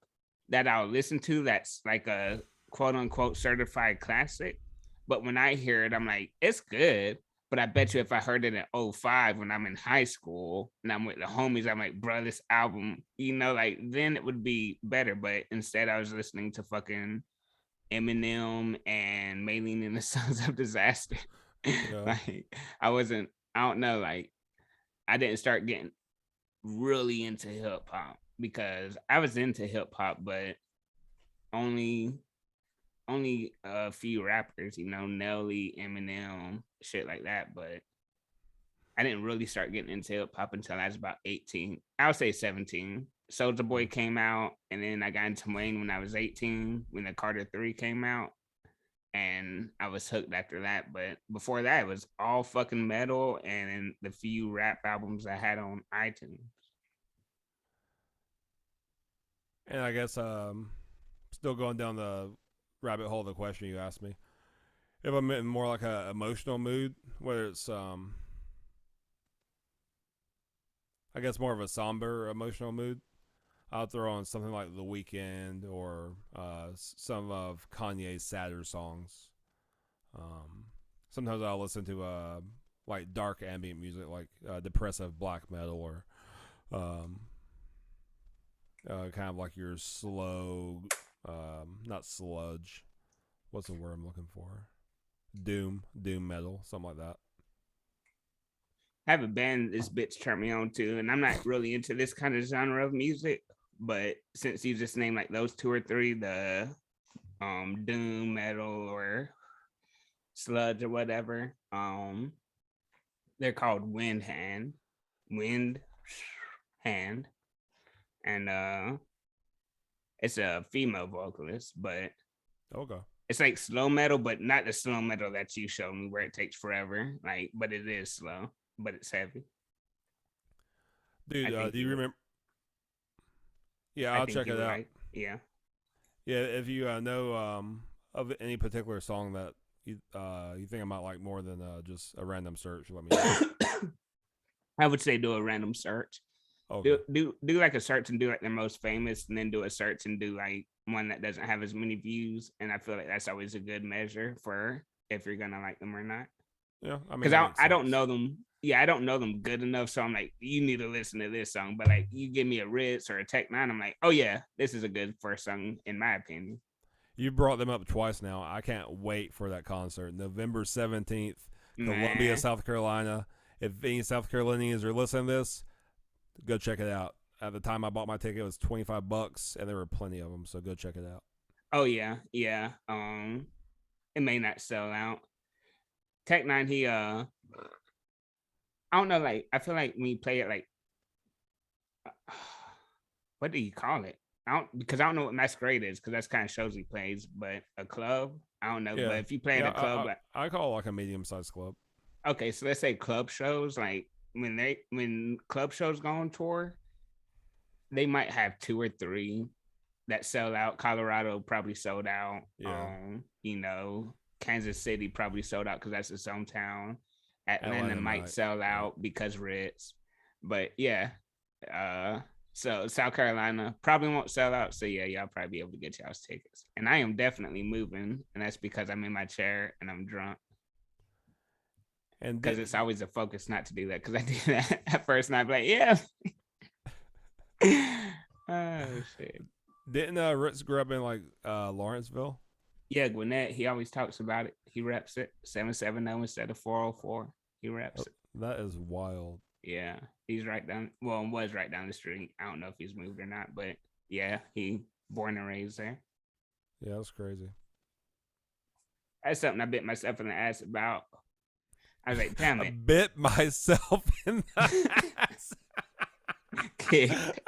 that I'll listen to that's like a quote unquote certified classic. But when I hear it, I'm like, it's good. But I bet you if I heard it in '05 when I'm in high school and I'm with the homies, I'm like, bro, this album, like then it would be better. But instead, I was listening to fucking Eminem and Maylene and the Sons of Disaster. Yeah. Like, I don't know, like, I didn't start getting really into hip hop because I was into hip hop, but only a few rappers, Nelly, Eminem, shit like that. But I didn't really start getting into hip hop until I was about 18. I would say 17. Soulja Boy came out, and then I got into Wayne when I was 18, when the Carter 3 came out, and I was hooked after that. But before that, it was all fucking metal and the few rap albums I had on iTunes. And I guess still going down the rabbit hole of the question you asked me. If I'm in more like a emotional mood, whether it's I guess more of a somber emotional mood, I'll throw on something like The Weeknd or some of Kanye's sadder songs. Sometimes I'll listen to like dark ambient music, like depressive black metal, or kind of like your slow, not sludge. What's the word I'm looking for? Doom metal, something like that. I have a band this bitch turned me on to, and I'm not really into this kind of genre of music, but since you just named like those two or three, the doom metal or sludge or whatever, they're called Wind Hand, and it's a female vocalist, but Okay. it's like slow metal, but not the slow metal that you showed me where it takes forever. Like, but it is slow, but it's heavy. I Dude, think do you you would. remember? Yeah, I I'll think check you it would out. like. Yeah. Yeah, if you know of any particular song that you think I might like more than just a random search, let me know. I would say do a random search. Okay. Do like a search and do like their most famous, and then do a search and do like one that doesn't have as many views. And I feel like that's always a good measure for if you're gonna like them or not. Yeah, I mean Because that makes I don't sense. know them. Yeah, I don't know them good enough. So I'm like, you need to listen to this song. But like, you give me a Rittz or a Tech Nine, I'm like, oh yeah, this is a good first song in my opinion. You brought them up twice now. I can't wait for that concert, November 17th, Columbia, Man, South Carolina. If any South Carolinians are listening to this, go check it out. At the time I bought my ticket, it was $25, and there were plenty of them. So go check it out. oh yeah, yeah. It may not sell out. Tech Nine, I don't know. Like, I feel like when you play it, like, what do you call it? I don't know what masquerade is because that's kind of shows he plays, but a club, I don't know. But Yeah, if you play at yeah. a club, like, I call it like a medium sized club. okay, so let's say club shows, like when club shows go on tour, they might have two or three that sell out. Colorado probably sold out. Yeah, Kansas City probably sold out because that's its hometown. Atlanta Atlanta might might. sell Yeah. out because Rittz. But yeah. Uh so South Carolina probably won't sell out. So yeah, y'all probably be able to get y'all's tickets. And I am definitely moving, and that's because I'm in my chair and I'm drunk. And Because it's always a focus not to do that. Because I do that at first, and I'd be like, yeah. Oh shit. didn't Rittz grow up in like Lawrenceville? Yeah, Gwinnett, he always talks about it. He reps it 770 instead of 404. He reps Oh, it. that is wild. Yeah, he's right down. Well, was right down the street. I don't know if he's moved or not, but yeah, he born and raised there. Yeah, that's crazy. That's something I bit myself in the ass about. I was like, damn I it. bit myself in the ass. Kicked.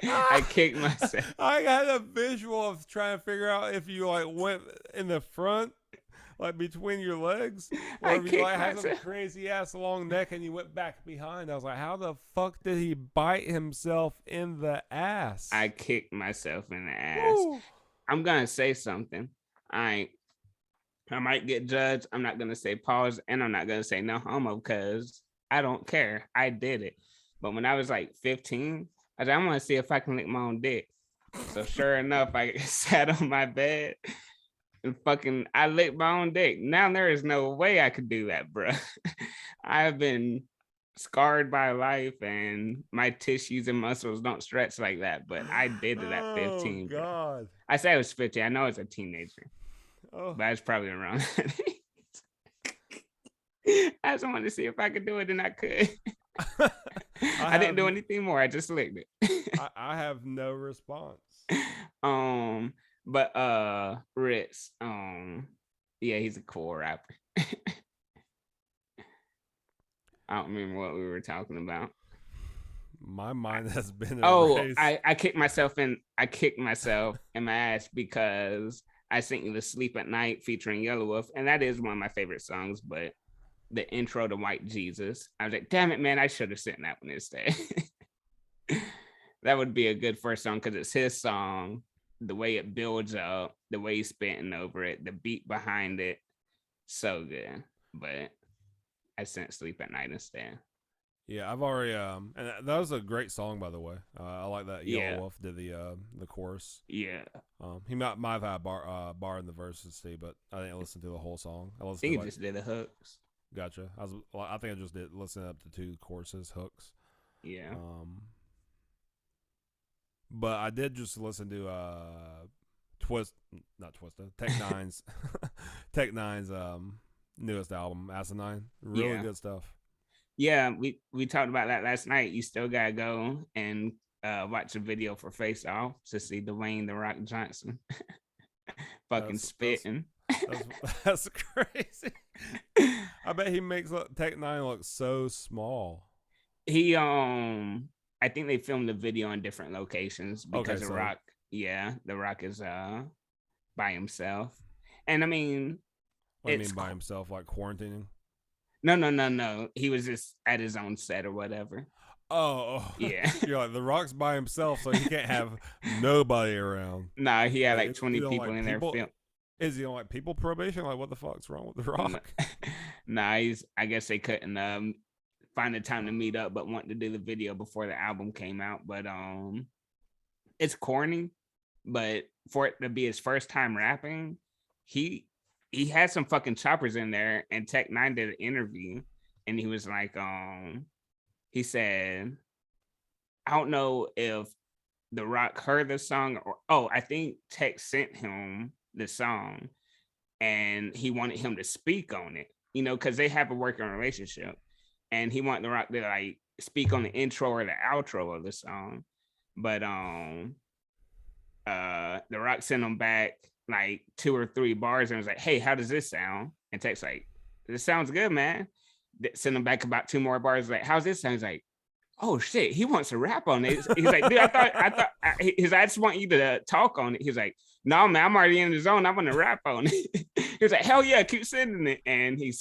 I kicked myself. I got a visual of trying to figure out if you like went in the front, like between your legs, I or if you kicked like had some myself. crazy ass long neck and you went back behind. I was like, how the fuck did he bite himself in the I ass? kicked myself in the ass. Woo! I'm gonna say something. I I might get judged. I'm not gonna say pause, and I'm not gonna say no homo because I don't care. I did it. But when I was like 15, I said, I'm gonna see if I can lick my own dick. So sure enough, I sat on my bed and fucking I licked my own dick. Now there is no way I could do that, bro. I have been scarred by life and my tissues and muscles don't stretch like that, but I did it at Oh 15, bro. God. I say I was 15. I know I was a teenager, Oh. but I was probably around. I just wanted to see if I could do it, and I could. I didn't do anything more. I just licked it. I have no response. um, but Rittz, yeah, he's a cool rapper. I don't remember what we were talking about. My mind has been Oh, erased. I kicked myself in my ass because I sent you to Sleep at Night featuring Yellow Wolf, and that is one of my favorite songs, but the intro to White Jesus, I was like, damn it, man, I should have sent that one instead. That would be a good first song because it's his song, the way it builds up, the way he's spitting over it, the beat behind it, so good. But I sent Sleep at Night instead. Yeah, I've already and that was a great song, by the way. I like that Yellow Yeah, Wolf did the chorus. yeah. He might have had a bar in the verses too, but I didn't listen to the whole song. I I listened think to he just did the hooks. gotcha. I think I just did listen up to 2 choruses, hooks. Yeah. But I did just listen to Tech Nine's Tech Nine's newest album, Asinine. Really Yeah. good stuff. Yeah, we talked about that last night. You still gotta go and watch a video for Face Off to see Dwayne the Rock Johnson fucking spitting. That's crazy. I bet he makes Tech Nine look so small. He I think they filmed the video in different locations because Okay, the so Rock, yeah, the Rock is by himself. And I mean, what do you it's mean by himself, like quarantining? no. He was just at his own set or whatever. Oh, Yeah. you're like the Rock's by himself, so he can't have nobody around. Nah, he had like Is 20 he on people like in there people? film. Is he on like people probation? Like what the fuck's wrong with the Rock? Nah, I guess they couldn't find the time to meet up, but wanted to do the video before the album came out. But it's corny, but for it to be his first time rapping, he he had some fucking choppers in there. And Tech Nine did an interview, and he was like, he said, I don't know if The Rock heard the song, or I think Tech sent him the song and he wanted him to speak on it, because they have a working relationship. And he wanted The Rock to like speak on the intro or the outro of the song. But The Rock sent him back like 2 or 3 bars and was like, hey, how does this sound? And Tech's like, this sounds good, man. Send him back about 2 more bars, like, how's this sound? He's like, oh shit, he wants to rap on it. He's like, dude, I just want you to talk on it. He's like, no, man, I'm already in the zone. I want to rap on it. He was like, hell yeah, keep sending it. And he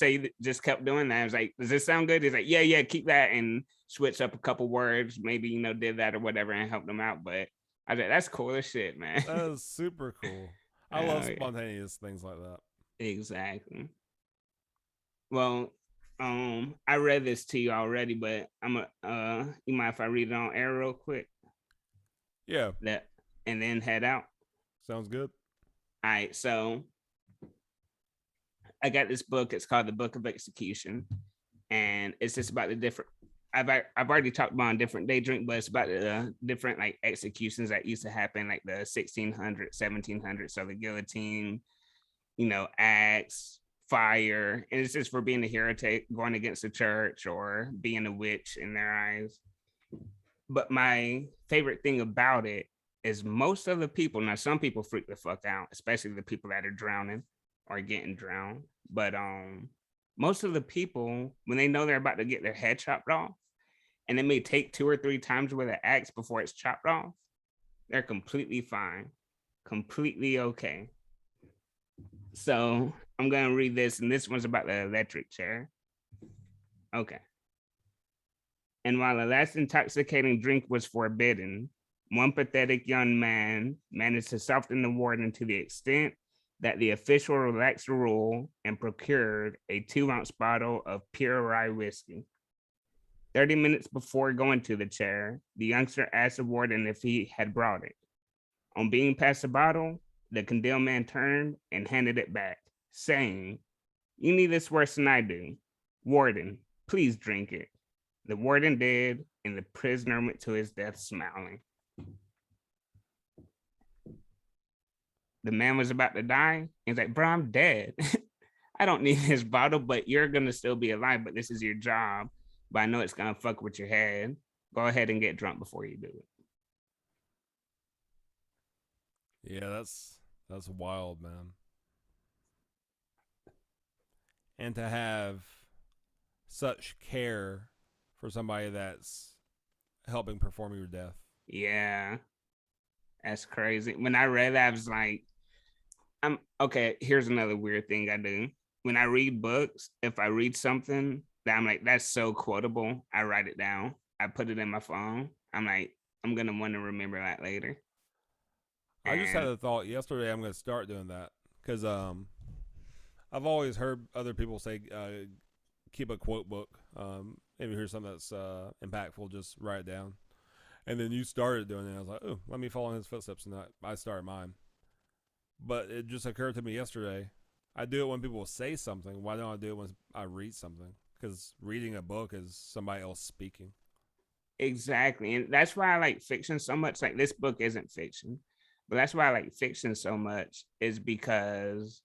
just kept doing that. I was like, does this sound good? He's like, yeah, keep that, and switch up a couple words, maybe, did that or whatever, and helped him out. But I was like, that's cool as shit, man. That is super cool. I love spontaneous things like that. Exactly. Well, I read this to you already, but you mind if I read it on air real quick? Yeah. And then head out. Sounds good. All right, so I got this book. It's called The Book of Execution, and it's just about the different. I've already talked about a different day drink, but it's about the different like executions that used to happen, like the 1600s, 1700s. So the guillotine, axe, fire, and it's just for being a heretic, going against the church, or being a witch in their eyes. But my favorite thing about it is most of the people, now some people freak the fuck out, especially the people that are drowning or getting drowned. But most of the people, when they know they're about to get their head chopped off, and it may take 2 or 3 times with an axe before it's chopped off, they're completely fine, completely okay. So I'm gonna read this, and this one's about the electric chair. Okay. And while the last intoxicating drink was forbidden, one pathetic young man managed to soften the warden to the extent that the official relaxed the rule and procured a 2-ounce bottle of pure rye whiskey. 30 minutes before going to the chair, the youngster asked the warden if he had brought it. On being passed the bottle, the condemned man turned and handed it back, saying, "You need this worse than I do. Warden, please drink it." The warden did, and the prisoner went to his death smiling. The man was about to die. He's like, "Bro, I'm dead. I don't need this bottle, but you're going to still be alive, but this is your job. But I know it's going to fuck with your head. Go ahead and get drunk before you do it." Yeah, that's wild, man. And to have such care for somebody that's helping perform your death. Yeah, that's crazy. When I read that, I was like, I'm okay. Here's another weird thing I do. When I read books, if I read something that I'm like, that's so quotable, I write it down. I put it in my phone. I'm like, I'm gonna want to remember that later. I just had And a thought yesterday. I'm going to start doing that because I've always heard other people say keep a quote book. If you hear something that's impactful, just write it down. And then you started doing it. I was like, oh, let me follow in his footsteps, and I started mine. But it just occurred to me yesterday. I do it when people say something. Why don't I do it when I read something? Because reading a book is somebody else speaking. exactly, and that's why I like fiction so much. Like this book isn't fiction, but that's why I like fiction so much is because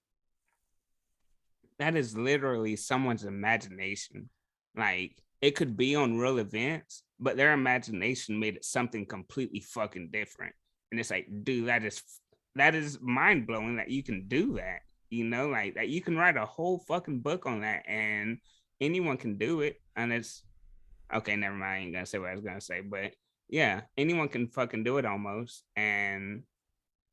that is literally someone's imagination. Like it could be on real events, but their imagination made it something completely fucking different. And it's like, dude, that is mind blowing that you can do that. Like that you can write a whole fucking book on that, and anyone can do it. And it's okay. Never mind. I ain't gonna say what I was gonna say, but yeah, anyone can fucking do it almost. And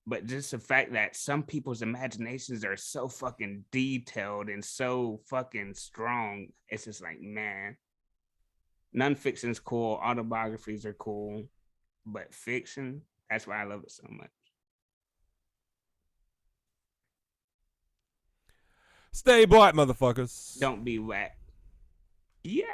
but just the fact that some people's imaginations are so fucking detailed and so fucking strong, it's just like, man, nonfiction's cool, autobiographies are cool, but fiction, that's why I love it so much. Stay black, motherfuckers. Don't be whack. Yeah.